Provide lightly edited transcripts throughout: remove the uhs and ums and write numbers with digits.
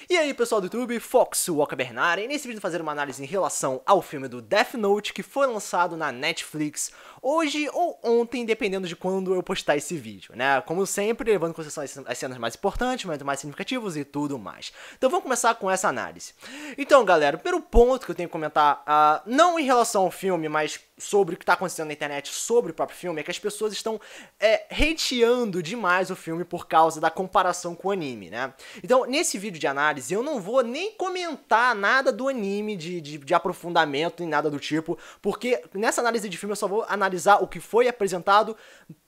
E aí pessoal do YouTube, Fox Walker Bernard, e nesse vídeo fazer uma análise em relação ao filme do Death Note que foi lançado na Netflix hoje ou ontem, dependendo de quando eu postar esse vídeo, né? Como sempre, levando em consideração as cenas mais importantes, momentos mais significativos e tudo mais. Então vamos começar com essa análise. Então galera, o primeiro ponto que eu tenho que comentar, não em relação ao filme, mas sobre o que está acontecendo na internet sobre o próprio filme, é que as pessoas estão hateando demais o filme por causa da comparação com o anime, né? Então, nesse vídeo de análise, eu não vou nem comentar nada do anime de aprofundamento, nem nada do tipo, porque nessa análise de filme eu só vou analisar o que foi apresentado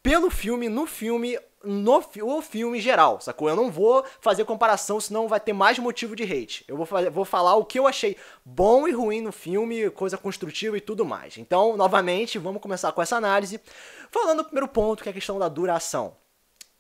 pelo filme, no filme geral, sacou? Eu não vou fazer comparação, senão vai ter mais motivo de hate. Eu vou falar o que eu achei bom e ruim no filme, coisa construtiva e tudo mais. Então, novamente, vamos começar com essa análise, falando do primeiro ponto, que é a questão da duração.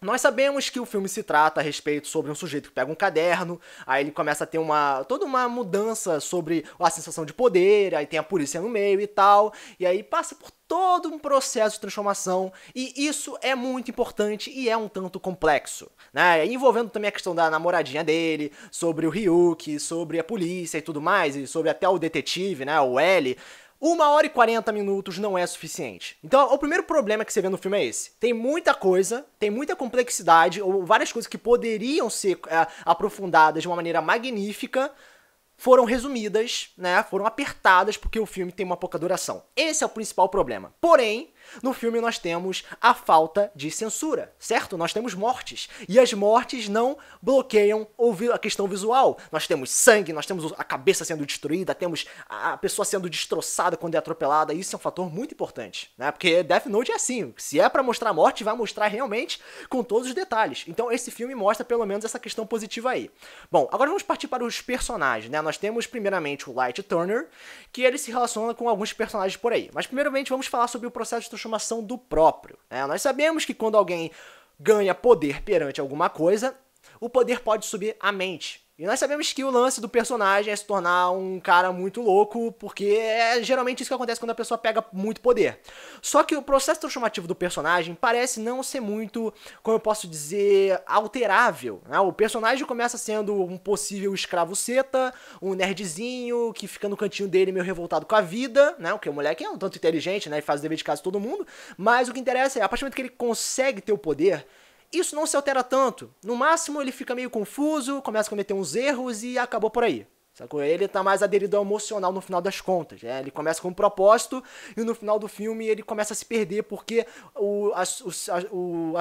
Nós sabemos que o filme se trata a respeito sobre um sujeito que pega um caderno, aí ele começa a ter toda uma mudança sobre a sensação de poder, aí tem a polícia no meio e tal, e aí passa por todo um processo de transformação, e isso é muito importante e é um tanto complexo, né? Envolvendo também a questão da namoradinha dele, sobre o Ryuki, sobre a polícia e tudo mais, e sobre até o detetive, né, o L. 1h e 40 minutos não é suficiente. Então, o primeiro problema que você vê no filme é esse. Tem muita coisa, tem muita complexidade, ou várias coisas que poderiam ser aprofundadas de uma maneira magnífica, foram resumidas, né, foram apertadas porque o filme tem uma pouca duração. Esse é o principal problema. Porém, no filme nós temos a falta de censura, certo? Nós temos mortes, e as mortes não bloqueiam a questão visual. Nós temos sangue, nós temos a cabeça sendo destruída, temos a pessoa sendo destroçada quando é atropelada, isso é um fator muito importante, né? Porque Death Note é assim, se é pra mostrar morte, vai mostrar realmente com todos os detalhes. Então esse filme mostra pelo menos essa questão positiva aí. Bom, agora vamos partir para os personagens, né? Nós temos primeiramente o Light Turner, que ele se relaciona com alguns personagens por aí. Mas primeiramente vamos falar sobre o processo de transformação do próprio, né? Nós sabemos que quando alguém ganha poder perante alguma coisa, o poder pode subir à mente. E nós sabemos que o lance do personagem é se tornar um cara muito louco, porque é geralmente isso que acontece quando a pessoa pega muito poder. Só que o processo transformativo do personagem parece não ser muito, como eu posso dizer, alterável, né? O personagem começa sendo um possível escravo seta, um nerdzinho que fica no cantinho dele meio revoltado com a vida, né? Porque o moleque é um tanto inteligente, né? E faz o dever de casa de todo mundo, mas o que interessa é, a partir do momento que ele consegue ter o poder, isso não se altera tanto. No máximo ele fica meio confuso, começa a cometer uns erros e acabou por aí. Sacou? Ele tá mais aderido ao emocional no final das contas. Né? Ele começa com um propósito e no final do filme ele começa a se perder porque as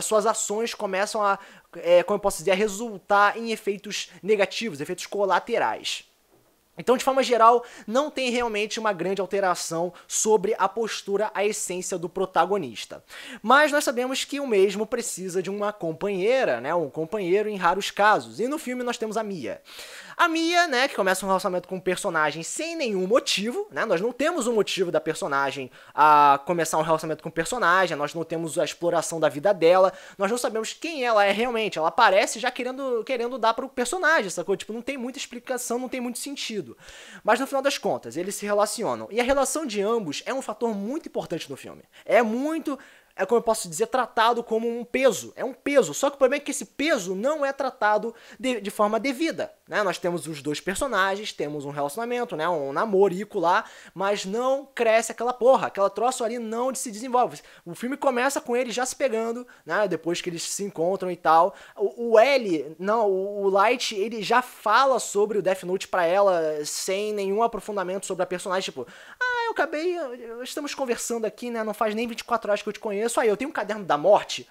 suas ações começam a, como eu posso dizer, a resultar em efeitos negativos, efeitos colaterais. Então, de forma geral, não tem realmente uma grande alteração sobre a postura, a essência do protagonista. Mas nós sabemos que o mesmo precisa de uma companheira, né? Um companheiro em raros casos. E no filme nós temos a Mia. A Mia, né, que começa um relacionamento com um personagem sem nenhum motivo, né? Nós não temos um motivo da personagem a começar um relacionamento com o personagem, nós não temos a exploração da vida dela, nós não sabemos quem ela é realmente. Ela aparece já querendo dar pro personagem, sacou? Tipo, não tem muita explicação, não tem muito sentido. Mas no final das contas, eles se relacionam. E a relação de ambos é um fator muito importante no filme. Como eu posso dizer, tratado como um peso. É um peso, só que o problema é que esse peso não é tratado de forma devida, né? Nós temos os dois personagens, temos um relacionamento, né? Um namorico lá, mas não cresce aquela porra, aquela troço ali não se desenvolve. O filme começa com eles já se pegando, né? Depois que eles se encontram e tal. O Light, ele já fala sobre o Death Note pra ela sem nenhum aprofundamento sobre a personagem, tipo, estamos conversando aqui, né? Não faz nem 24 horas que eu te conheço. Aí, eu tenho um caderno da morte.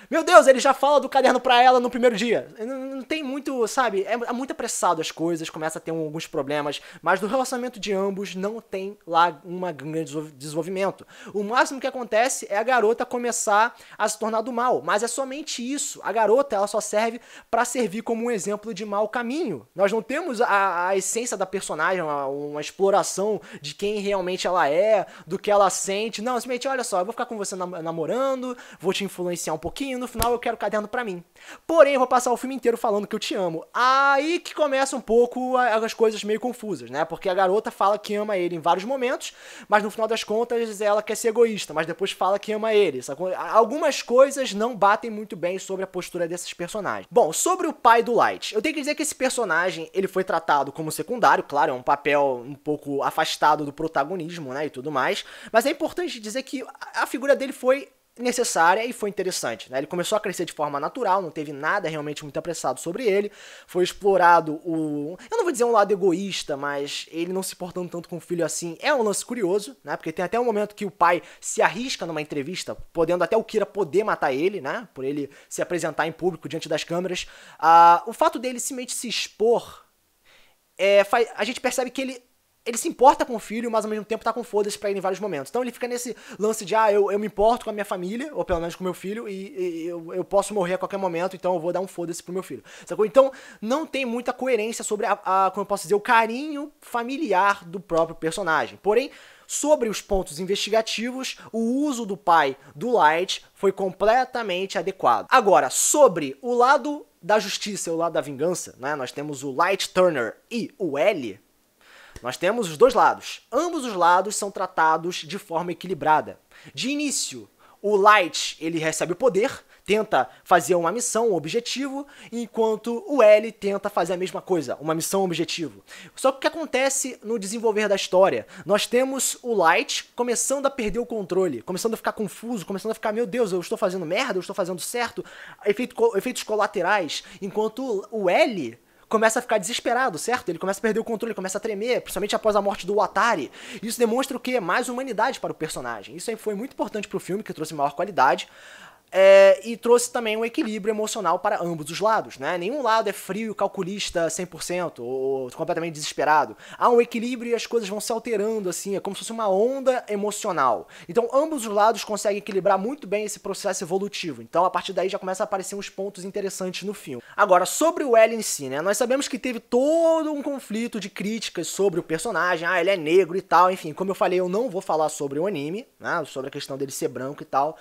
Meu Deus, ele já fala do caderno pra ela no primeiro dia. Não tem muito, sabe, é muito apressado as coisas, começa a ter alguns problemas, mas no relacionamento de ambos não tem lá um grande desenvolvimento. O máximo que acontece é a garota começar a se tornar do mal, mas é somente isso. A garota, ela só serve pra servir como um exemplo de mau caminho. Nós não temos a essência da personagem, uma exploração de quem realmente ela é, do que ela sente. Não, simplesmente, olha só, eu vou ficar com você namorando, vou te influenciar um pouquinho, fim, no final eu quero o caderno pra mim. Porém, eu vou passar o filme inteiro falando que eu te amo. Aí que começa um pouco as coisas meio confusas, né? Porque a garota fala que ama ele em vários momentos, mas no final das contas ela quer ser egoísta, mas depois fala que ama ele. Algumas coisas não batem muito bem sobre a postura desses personagens. Bom, sobre o pai do Light, eu tenho que dizer que esse personagem, ele foi tratado como secundário, claro, é um papel um pouco afastado do protagonismo, né, e tudo mais, mas é importante dizer que a figura dele foi necessária e foi interessante, né? Ele começou a crescer de forma natural, não teve nada realmente muito apressado sobre ele, foi explorado eu não vou dizer um lado egoísta, mas ele não se portando tanto com o filho assim, é um lance curioso, né? Porque tem até um momento que o pai se arrisca numa entrevista, podendo até o Kira poder matar ele, né? Por ele se apresentar em público diante das câmeras. O fato dele simplesmente se expor, a gente percebe que ele se importa com o filho, mas ao mesmo tempo tá com foda-se pra ele em vários momentos. Então ele fica nesse lance de, eu me importo com a minha família, ou pelo menos com o meu filho, e eu posso morrer a qualquer momento, então eu vou dar um foda-se pro meu filho. Sacou? Então não tem muita coerência sobre como eu posso dizer, o carinho familiar do próprio personagem. Porém, sobre os pontos investigativos, o uso do pai do Light foi completamente adequado. Agora, sobre o lado da justiça e o lado da vingança, né? Nós temos o Light Turner e o L. Nós temos os dois lados. Ambos os lados são tratados de forma equilibrada. De início, o Light, ele recebe o poder, tenta fazer uma missão, um objetivo, enquanto o L tenta fazer a mesma coisa, uma missão, um objetivo. Só que o que acontece no desenvolver da história? Nós temos o Light começando a perder o controle, começando a ficar confuso, começando a ficar, meu Deus, eu estou fazendo merda, eu estou fazendo certo, efeitos colaterais, enquanto o L começa a ficar desesperado, certo? Ele começa a perder o controle, começa a tremer, principalmente após a morte do Atari. Isso demonstra o quê? Mais humanidade para o personagem. Isso aí foi muito importante pro filme, que trouxe maior qualidade. E trouxe também um equilíbrio emocional para ambos os lados, né? Nenhum lado é frio, calculista 100% ou completamente desesperado. Há um equilíbrio e as coisas vão se alterando, assim, é como se fosse uma onda emocional. Então ambos os lados conseguem equilibrar muito bem esse processo evolutivo. Então a partir daí já começa a aparecer uns pontos interessantes no filme. Agora, sobre o L em si, né? Nós sabemos que teve todo um conflito de críticas sobre o personagem, ele é negro e tal, enfim, como eu falei, eu não vou falar sobre o anime, né? Sobre a questão dele ser branco e tal.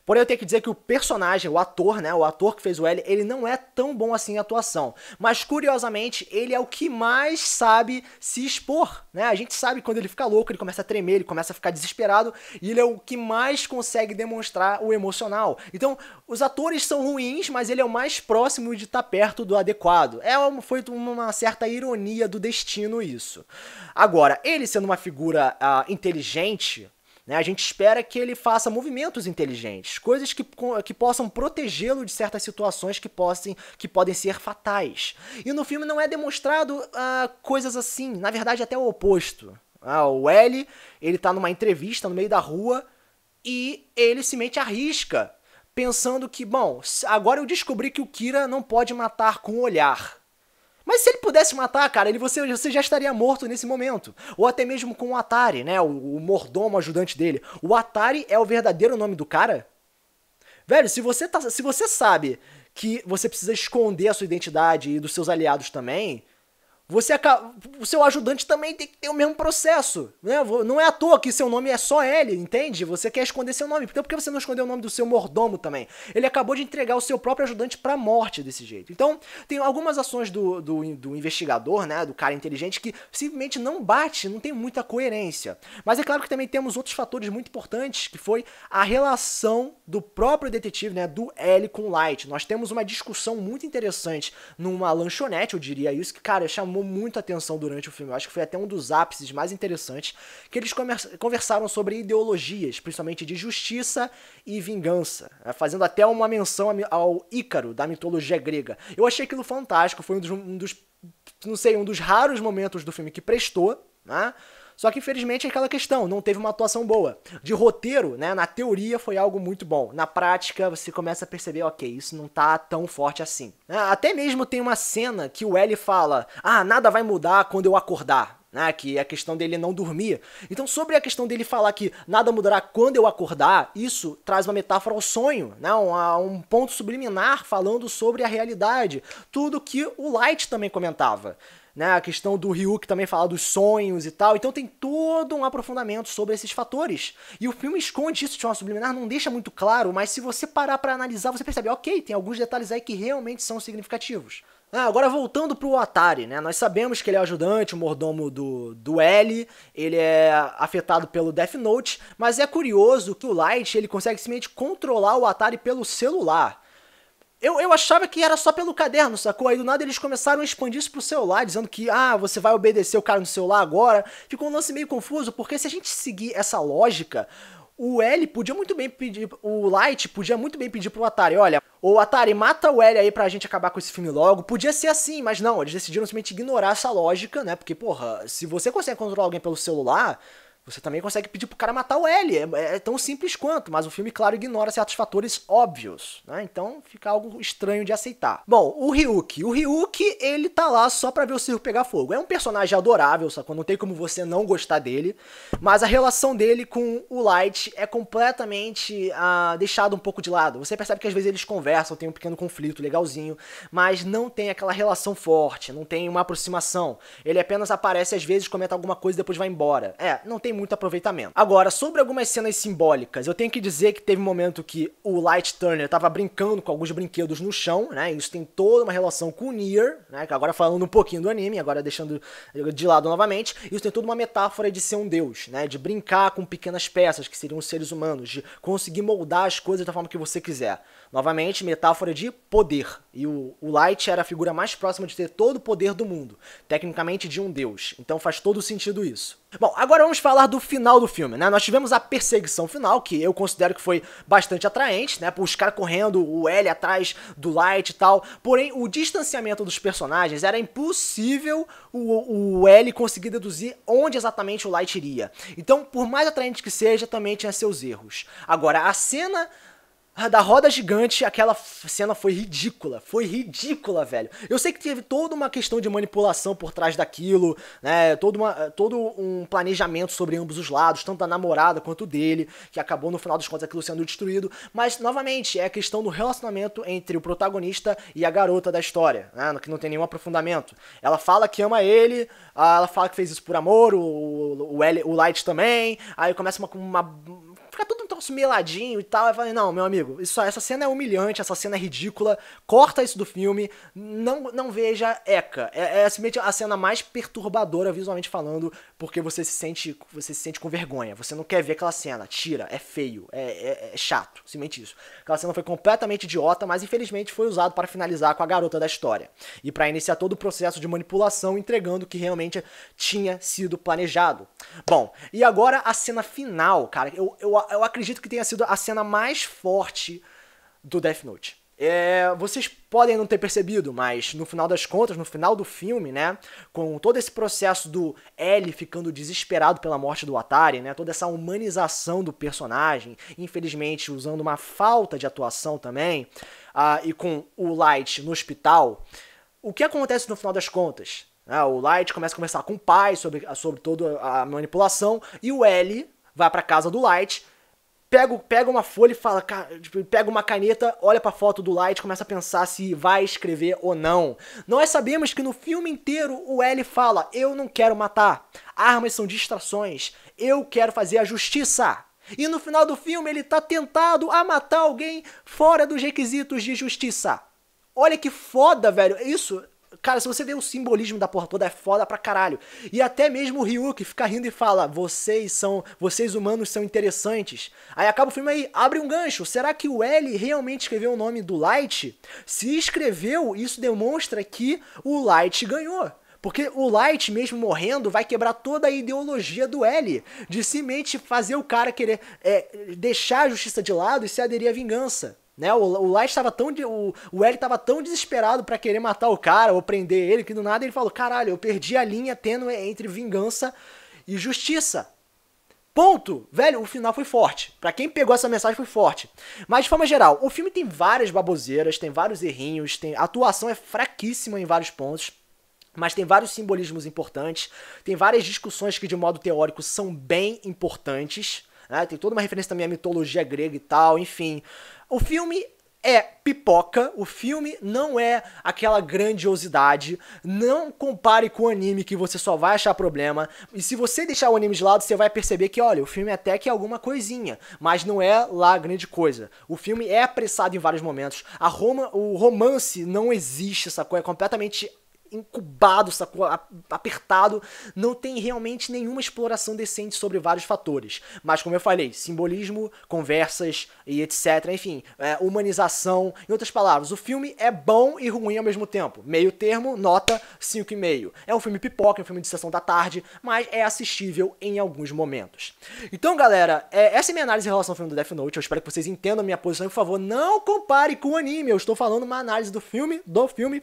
Porém, eu tenho que dizer que o personagem, o ator, né, o ator que fez o L, ele não é tão bom assim em atuação. Mas, curiosamente, ele é o que mais sabe se expor, né? A gente sabe quando ele fica louco, ele começa a tremer, ele começa a ficar desesperado, e ele é o que mais consegue demonstrar o emocional. Então, os atores são ruins, mas ele é o mais próximo de estar perto do adequado. Foi uma certa ironia do destino isso. Agora, ele sendo uma figura inteligente, né, a gente espera que ele faça movimentos inteligentes, coisas que possam protegê-lo de certas situações que podem ser fatais. E no filme não é demonstrado coisas assim, na verdade até o oposto. O L, ele tá numa entrevista no meio da rua e ele simplesmente arrisca, pensando que, bom, agora eu descobri que o Kira não pode matar com o olhar. Mas se ele pudesse matar, cara, você já estaria morto nesse momento. Ou até mesmo com o Atari, né? O mordomo ajudante dele. O Atari é o verdadeiro nome do cara? Velho, se você sabe que você precisa esconder a sua identidade e dos seus aliados também, o seu ajudante também tem que ter o mesmo processo, né? Não é à toa que seu nome é só L, entende? Você quer esconder seu nome, então por que você não escondeu o nome do seu mordomo também? Ele acabou de entregar o seu próprio ajudante pra morte desse jeito. Então, tem algumas ações do investigador, né, do cara inteligente, que simplesmente não tem muita coerência. Mas é claro que também temos outros fatores muito importantes, que foi a relação do próprio detetive, né, do L com o Light. Nós temos uma discussão muito interessante numa lanchonete, eu diria isso, que, cara, chamou muita atenção durante o filme. Eu acho que foi até um dos ápices mais interessantes, que eles conversaram sobre ideologias, principalmente de justiça e vingança, né, fazendo até uma menção ao Ícaro, da mitologia grega. Eu achei aquilo fantástico, foi um dos raros momentos do filme que prestou, né? Só que, infelizmente, é aquela questão, não teve uma atuação boa. De roteiro, né, na teoria foi algo muito bom. Na prática, você começa a perceber, ok, isso não tá tão forte assim. Até mesmo tem uma cena que o L fala, nada vai mudar quando eu acordar, né, que é a questão dele não dormir. Então, sobre a questão dele falar que nada mudará quando eu acordar, isso traz uma metáfora ao sonho, né, um ponto subliminar falando sobre a realidade. Tudo que o Light também comentava. né? A questão do Ryuk também falar dos sonhos e tal. Então tem todo um aprofundamento sobre esses fatores. E o filme esconde isso de forma subliminar, não deixa muito claro, mas se você parar pra analisar, você percebe, ok, tem alguns detalhes aí que realmente são significativos. Agora voltando pro Atari, né? Nós sabemos que ele é o ajudante, o mordomo do L, ele é afetado pelo Death Note, mas é curioso que o Light ele consegue simplesmente controlar o Atari pelo celular. Eu achava que era só pelo caderno, sacou? Aí do nada eles começaram a expandir isso pro celular, dizendo que, você vai obedecer o cara no celular agora. Ficou um lance meio confuso, porque se a gente seguir essa lógica, o L podia muito bem pedir, o Light podia muito bem pedir pro Atari, olha, o Atari, mata o L aí pra gente acabar com esse filme logo. Podia ser assim, mas não, eles decidiram simplesmente ignorar essa lógica, né? Porque, porra, se você consegue controlar alguém pelo celular, você também consegue pedir pro cara matar o L. É tão simples quanto, mas o filme, claro, ignora certos fatores óbvios, né? Então fica algo estranho de aceitar. Bom, o Ryuk, ele tá lá só pra ver o circo pegar fogo. É um personagem adorável, sacou? Não tem como você não gostar dele, mas a relação dele com o Light é completamente deixada um pouco de lado. Você percebe que às vezes eles conversam, tem um pequeno conflito legalzinho, mas não tem aquela relação forte, não tem uma aproximação. Ele apenas aparece às vezes, comenta alguma coisa e depois vai embora. Não tem muito aproveitamento. Agora, sobre algumas cenas simbólicas, eu tenho que dizer que teve um momento que o Light Turner tava brincando com alguns brinquedos no chão, né? Isso tem toda uma relação com o Nier, né? Que agora falando um pouquinho do anime, agora deixando de lado novamente, isso tem toda uma metáfora de ser um deus, né? De brincar com pequenas peças, que seriam os seres humanos, de conseguir moldar as coisas da forma que você quiser. Novamente, metáfora de poder. E o Light era a figura mais próxima de ter todo o poder do mundo, tecnicamente de um deus. Então faz todo sentido isso. Bom, agora vamos falar do final do filme, né? Nós tivemos a perseguição final, que eu considero que foi bastante atraente, né? Os caras correndo, o L atrás do Light e tal. Porém, o distanciamento dos personagens era impossível o L conseguir deduzir onde exatamente o Light iria. Então, por mais atraente que seja, também tinha seus erros. Agora, a cena da roda gigante, aquela cena foi ridícula, velho. Eu sei que teve toda uma questão de manipulação por trás daquilo, né, todo um planejamento sobre ambos os lados, tanto da namorada quanto dele, que acabou no final dos contos aquilo sendo destruído, mas, novamente, é a questão do relacionamento entre o protagonista e a garota da história, né, que não tem nenhum aprofundamento. Ela fala que ama ele, ela fala que fez isso por amor, o Light também, aí começa fica tudo um troço meladinho e tal. Eu falei, não, meu amigo, essa cena é humilhante, essa cena é ridícula, corta isso do filme, não veja Eka. É simplesmente a cena mais perturbadora visualmente falando, porque você se sente com vergonha. Você não quer ver aquela cena, tira, é feio, é chato, simplesmente isso. Aquela cena foi completamente idiota, mas infelizmente foi usado para finalizar com a garota da história. E para iniciar todo o processo de manipulação, entregando o que realmente tinha sido planejado. Bom, e agora a cena final, cara, eu acredito que tenha sido a cena mais forte do Death Note. Vocês podem não ter percebido, mas no final das contas, no final do filme, né, com todo esse processo do L ficando desesperado pela morte do Atari, né, toda essa humanização do personagem, infelizmente usando uma falta de atuação também, e com o Light no hospital, o que acontece no final das contas? O Light começa a conversar com o pai sobre toda a manipulação, e o L vai pra casa do Light, pega uma folha e fala, pega uma caneta, olha pra foto do Light, começa a pensar se vai escrever ou não. Nós sabemos que no filme inteiro o L fala, eu não quero matar, armas são distrações, eu quero fazer a justiça. E no final do filme ele tá tentado a matar alguém fora dos requisitos de justiça. Olha que foda, velho, isso... Cara, se você vê o simbolismo da porra toda, é foda pra caralho. E até mesmo o Ryuk fica rindo e fala, vocês humanos são interessantes. Aí acaba o filme aí, abre um gancho. Será que o L realmente escreveu o nome do Light? Se escreveu, isso demonstra que o Light ganhou. Porque o Light, mesmo morrendo, vai quebrar toda a ideologia do L. De simplesmente fazer o cara querer deixar a justiça de lado e se aderir à vingança. Né, o Light tava o L tava tão desesperado pra querer matar o cara ou prender ele, que do nada ele falou, caralho, eu perdi a linha tênue entre vingança e justiça. Ponto! Velho, o final foi forte. Pra quem pegou essa mensagem foi forte. Mas de forma geral, o filme tem várias baboseiras, tem vários errinhos, a atuação é fraquíssima em vários pontos, mas tem vários simbolismos importantes, tem várias discussões que de modo teórico são bem importantes, né? Tem toda uma referência também à mitologia grega e tal, enfim... O filme é pipoca, o filme não é aquela grandiosidade, não compare com o anime que você só vai achar problema, e se você deixar o anime de lado, você vai perceber que, olha, o filme até que é alguma coisinha, mas não é lá grande coisa. O filme é apressado em vários momentos, o romance não existe, sacou? É completamente incubado, sacou? Apertado, não tem realmente nenhuma exploração decente sobre vários fatores. Mas, como eu falei, simbolismo, conversas e etc. Enfim, humanização. Em outras palavras, o filme é bom e ruim ao mesmo tempo. Meio termo, nota 5,5. É um filme pipoca, é um filme de sessão da tarde, mas é assistível em alguns momentos. Então, galera, essa é a minha análise em relação ao filme do Death Note. Eu espero que vocês entendam a minha posição e, por favor, não compare com o anime. Eu estou falando uma análise do filme,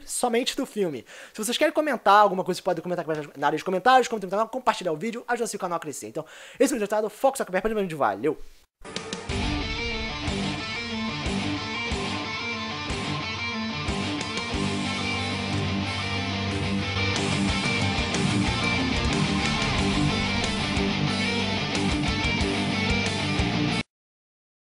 somente do filme. Se vocês querem comentar alguma coisa, vocês podem comentar na área de comentários, compartilhar o vídeo, ajuda o canal a crescer. Então, esse foi o resultado. Foco, só que valeu!